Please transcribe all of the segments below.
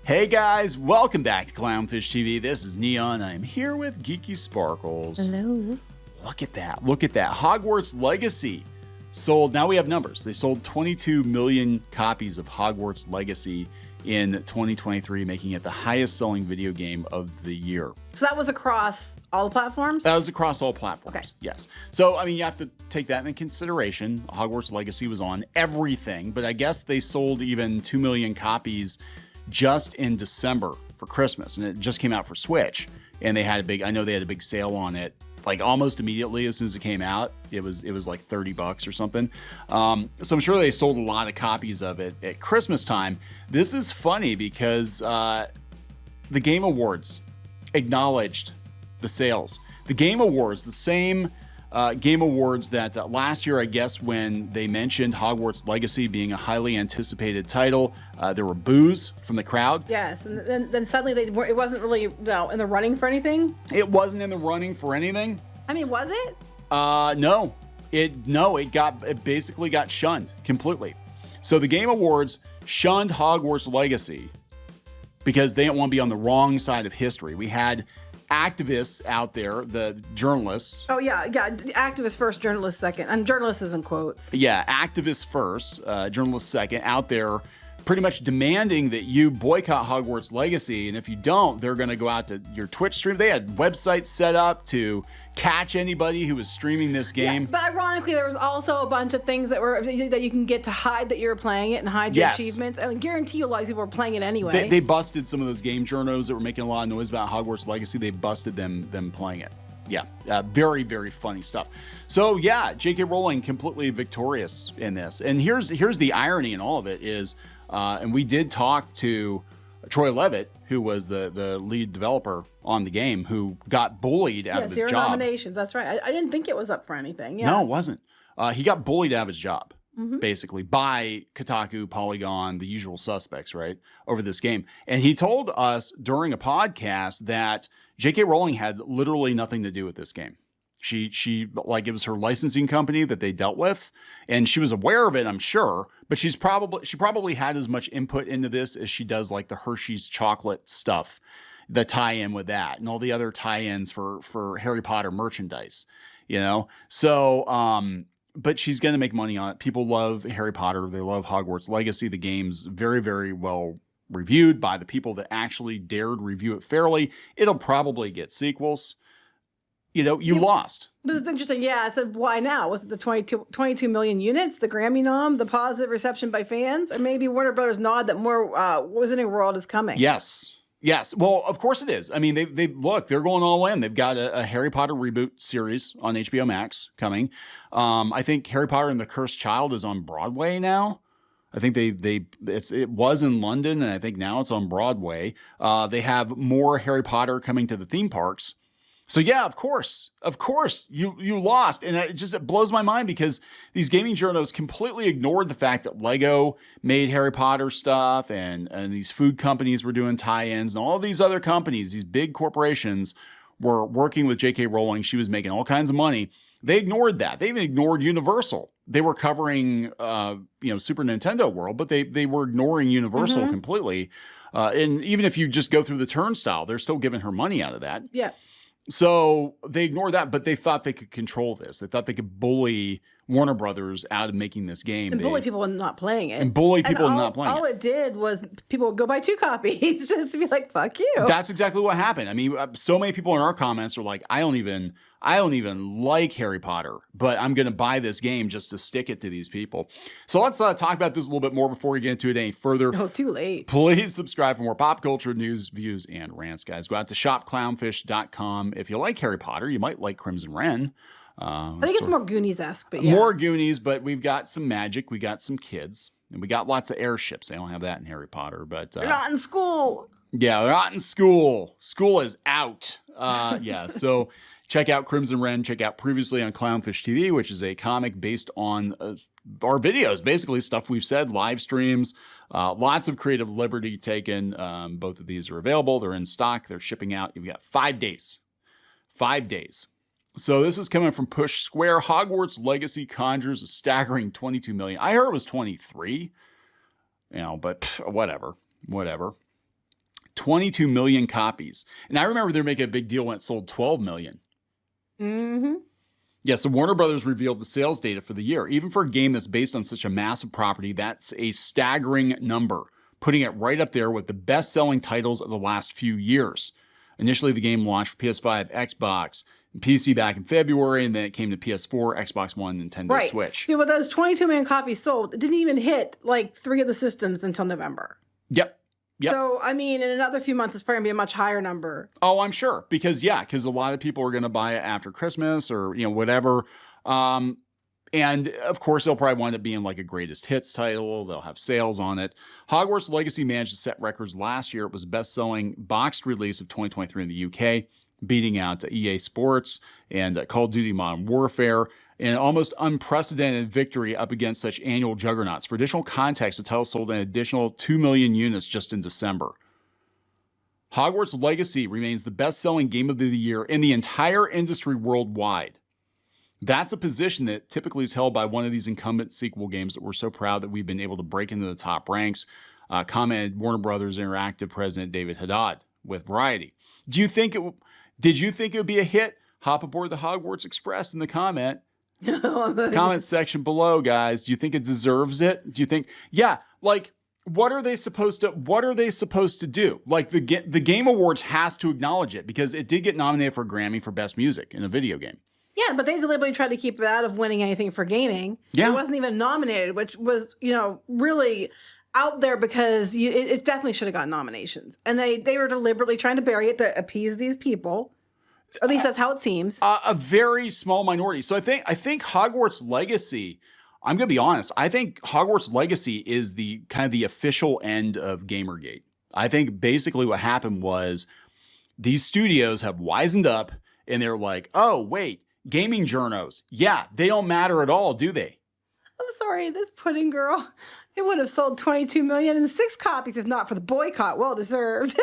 Hey guys, welcome back to Clownfish TV. This is Neon. I'm here with Geeky Sparkles. Hello. Look at that. Look at that. Hogwarts Legacy sold. Now we have numbers. They sold 22 million copies of Hogwarts Legacy in 2023, making it the highest selling video game of the year. So that was across all the platforms? That was across all platforms. Okay. Yes. So, I mean, you have to take that into consideration. Hogwarts Legacy was on everything, but I guess they sold even 2 million copies just in December for Christmas, and it just came out for Switch. And they had I know they had a big sale on it, like almost immediately as soon as it came out. It was like $30 or something. So I'm sure they sold a lot of copies of it at Christmas time. This is funny because the Game Awards acknowledged the sales. The Game Awards, the same Game Awards that last year, I guess, when they mentioned Hogwarts Legacy being a highly anticipated title, there were boos from the crowd. Yes, and then suddenly it wasn't really in the running for anything? It wasn't in the running for anything. I mean, was it? No. It basically got shunned completely. So the Game Awards shunned Hogwarts Legacy because they didn't want to be on the wrong side of history. We had activists out there, the journalists. Oh, yeah. Activists first, journalists second. And journalists is in quotes. Yeah, activists first, journalists second, out there pretty much demanding that you boycott Hogwarts Legacy. And if you don't, they're going to go out to your Twitch stream. They had websites set up to catch anybody who was streaming this game. Yeah, but ironically, there was also a bunch of things that you can get to hide that you're playing it and hide your achievements. And I guarantee you a lot of people are playing it anyway. They busted some of those game journos that were making a lot of noise about Hogwarts Legacy. They busted them playing it. Yeah, very, very funny stuff. So yeah, J.K. Rowling completely victorious in this. And here's the irony in all of it is, and we did talk to Troy Levitt, who was the lead developer on the game, who got bullied out of his job. 0 nominations, that's right. I didn't think it was up for anything. Yeah. No, it wasn't. He got bullied out of his job, basically, by Kotaku, Polygon, the usual suspects, right, over this game. And he told us during a podcast that J.K. Rowling had literally nothing to do with this game. She like, it was her licensing company that they dealt with, and she was aware of it, I'm sure, but she probably had as much input into this as she does like the Hershey's chocolate stuff, the tie-in with that, and all the other tie-ins for Harry Potter merchandise, you know? So, but she's going to make money on it. People love Harry Potter. They love Hogwarts Legacy. The game's very, very well reviewed by the people that actually dared review it fairly. It'll probably get sequels. You know, you lost. This is interesting. Yeah, I said, why now? Was it the 22 million units, the Grammy nom, the positive reception by fans, or maybe Warner Brothers nod that more Wizarding World is coming? Yes. Well, of course it is. I mean, they're going all in. They've got a Harry Potter reboot series on HBO Max coming. I think Harry Potter and the Cursed Child is on Broadway now. I think it was in London, and I think now it's on Broadway. They have more Harry Potter coming to the theme parks. So yeah, of course, you lost. And it blows my mind because these gaming journals completely ignored the fact that Lego made Harry Potter stuff and these food companies were doing tie-ins and all these other companies, these big corporations were working with J.K. Rowling. She was making all kinds of money. They ignored that. They even ignored Universal. They were covering, Super Nintendo World, but they were ignoring Universal completely. And even if you just go through the turnstile, they're still giving her money out of that. Yeah. So they ignored that, but they thought they could control this. They thought they could bully Warner Brothers out of making this game. And bully people into not playing it. All it did was people would go buy 2 copies just to be like, fuck you. That's exactly what happened. I mean, so many people in our comments are like, I don't even like Harry Potter, but I'm going to buy this game just to stick it to these people. So let's talk about this a little bit more before we get into it any further. Oh, too late. Please subscribe for more pop culture news, views, and rants, guys. Go out to shopclownfish.com. If you like Harry Potter, you might like Crimson Wren. I think it's more Goonies-esque, but yeah. More Goonies, but we've got some magic. We got some kids. And we got lots of airships. They don't have that in Harry Potter, but... they're not in school. Yeah, they're not in school. School is out. So check out Crimson Wren. Check out Previously on Clownfish TV, which is a comic based on our videos. Basically, stuff we've said, live streams, lots of creative liberty taken. Both of these are available. They're in stock. They're shipping out. You've got 5 days. 5 days. So this is coming from Push Square. Hogwarts Legacy conjures a staggering 22 million. I heard it was 23, but whatever. 22 million copies. And I remember they were making a big deal when it sold 12 million. Mm-hmm. Yeah, so Warner Brothers revealed the sales data for the year. Even for a game that's based on such a massive property, that's a staggering number, putting it right up there with the best-selling titles of the last few years. Initially, the game launched for PS5, Xbox, and PC back in February, and then it came to PS4, Xbox One, Nintendo Switch. See, with those 22 million copies sold, it didn't even hit like 3 of the systems until November. Yep. So, I mean, in another few months, it's probably going to be a much higher number. Oh, I'm sure. Because a lot of people are going to buy it after Christmas or, whatever. And, of course, they'll probably wind up being like a greatest hits title. They'll have sales on it. Hogwarts Legacy managed to set records last year. It was the best-selling boxed release of 2023 in the UK, beating out EA Sports and Call of Duty Modern Warfare. An almost unprecedented victory up against such annual juggernauts. For additional context, the title sold an additional 2 million units just in December. Hogwarts Legacy remains the best-selling game of the year in the entire industry worldwide. That's a position that typically is held by one of these incumbent sequel games that we're so proud that we've been able to break into the top ranks, commented Warner Brothers Interactive President David Haddad with Variety. Did you think it would be a hit? Hop aboard the Hogwarts Express in the comment section below, guys. Do you think it deserves it? Do you think, what are they supposed to do? Like the Game Awards has to acknowledge it because it did get nominated for a Grammy for Best Music in a video game. Yeah, but they deliberately tried to keep it out of winning anything for gaming. Yeah. It wasn't even nominated, which was, really out there because it definitely should have gotten nominations. And they were deliberately trying to bury it to appease these people. At least that's how it seems. A very small minority. So I think Hogwarts Legacy, I'm going to be honest, I think Hogwarts Legacy is the kind of the official end of Gamergate. I think basically what happened was these studios have wisened up and they're like, oh, wait, gaming journos. Yeah, they don't matter at all, do they? I'm sorry, this pudding girl, it would have sold 22 million and 6 copies if not for the boycott. Well deserved.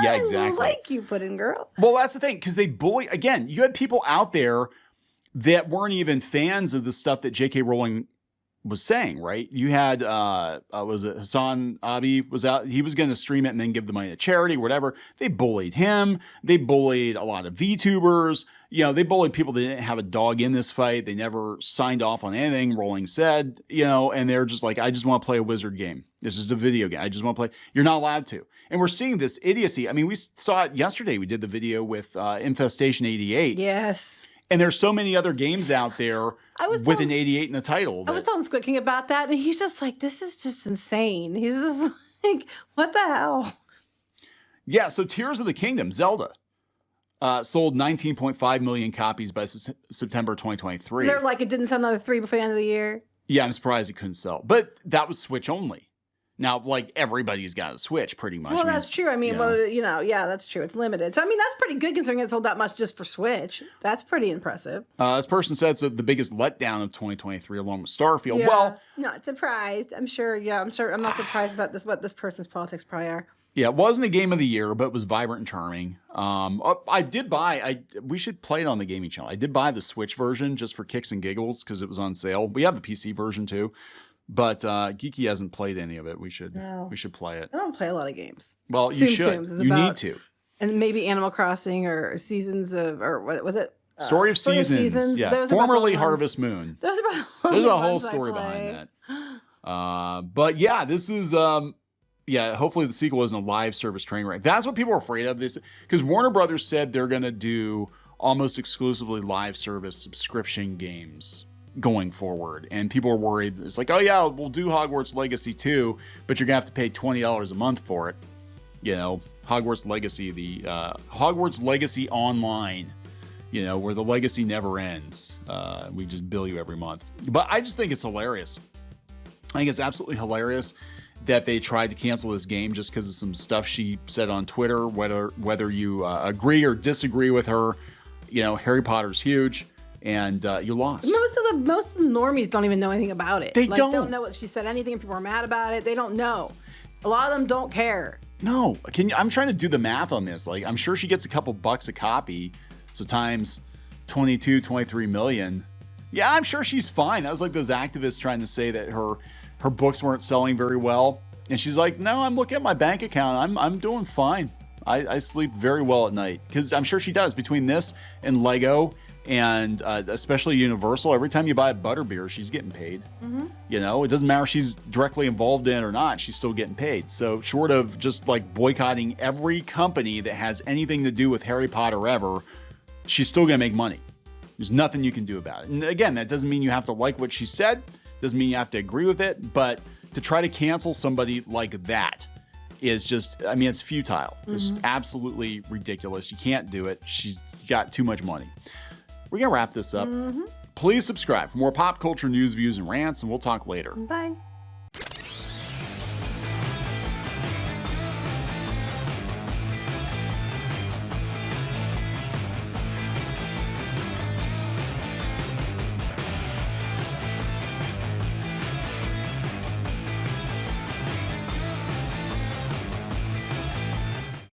Yeah, exactly. I like you, pudding girl. Well, that's the thing, because they bully, again, you had people out there that weren't even fans of the stuff that J.K. Rowling was saying, right? You had, was it Hassan Abi was out, he was going to stream it and then give the money to charity, whatever. They bullied him. They bullied a lot of VTubers. They bullied people that didn't have a dog in this fight. They never signed off on anything Rowling said, and they're just like, I just want to play a wizard game. It's just a video game. I just want to play. You're not allowed to. And we're seeing this idiocy. I mean, we saw it yesterday. We did the video with Infestation 88. Yes. And there's so many other games out there with an 88 in the title. I was telling Squid King about that, and he's just like, this is just insane. He's just like, what the hell? Yeah, so Tears of the Kingdom, Zelda, sold 19.5 million copies by September 2023. They're like, it didn't sell another 3 before the end of the year. Yeah, I'm surprised it couldn't sell. But that was Switch only. Now, like, everybody's got a Switch, pretty much. Well, that's true. I mean, yeah, that's true. It's limited. So, I mean, that's pretty good considering it sold that much just for Switch. That's pretty impressive. This person said it's the biggest letdown of 2023 along with Starfield. Yeah, well, not surprised. I'm sure. Yeah, I'm not surprised about what this person's politics probably are. Yeah, it wasn't a game of the year, but it was vibrant and charming. I did buy, we should play it on the gaming channel. I did buy the Switch version just for kicks and giggles because it was on sale. We have the PC version too. But Geeky hasn't played any of it. We should play it. I don't play a lot of games. Well, you should. You need to. And maybe Animal Crossing or Seasons of, or what was it? Story of Seasons. Yeah. Formerly Harvest Moon. There's a whole story behind that. But yeah, this is hopefully the sequel isn't a live service train wreck. That's what people are afraid of. This because Warner Brothers said they're gonna do almost exclusively live service subscription games going forward, and people are worried. It's like, oh yeah, we'll do Hogwarts Legacy too, but you're gonna have to pay $20 a month for it. Hogwarts Legacy, the Hogwarts Legacy Online, where the legacy never ends. We just bill you every month. But I just think it's hilarious. I think it's absolutely hilarious that they tried to cancel this game just because of some stuff she said on Twitter. Whether you agree or disagree with her, Harry Potter's huge. And you lost. Most of the normies don't even know anything about it. They don't know what she said anything, and people are mad about it. They don't know. A lot of them don't care. No, I'm trying to do the math on this. Like, I'm sure she gets a couple bucks a copy, so times 22, 23 million. Yeah, I'm sure she's fine. That was like those activists trying to say that her books weren't selling very well. And she's like, no, I'm looking at my bank account. I'm doing fine. I sleep very well at night, because I'm sure she does. Between this and Lego and especially Universal, every time you buy a butterbeer, she's getting paid. You know, it doesn't matter if she's directly involved in it or not, she's still getting paid. So short of just like boycotting every company that has anything to do with Harry Potter ever, she's still gonna make money. There's nothing you can do about it. And again, that doesn't mean you have to like what she said, doesn't mean you have to agree with it, but to try to cancel somebody like that is just, I mean, it's futile. It's absolutely ridiculous. You can't do it. She's got too much money. We're going to wrap this up. Please subscribe for more pop culture news, views, and rants, and we'll talk later. Bye.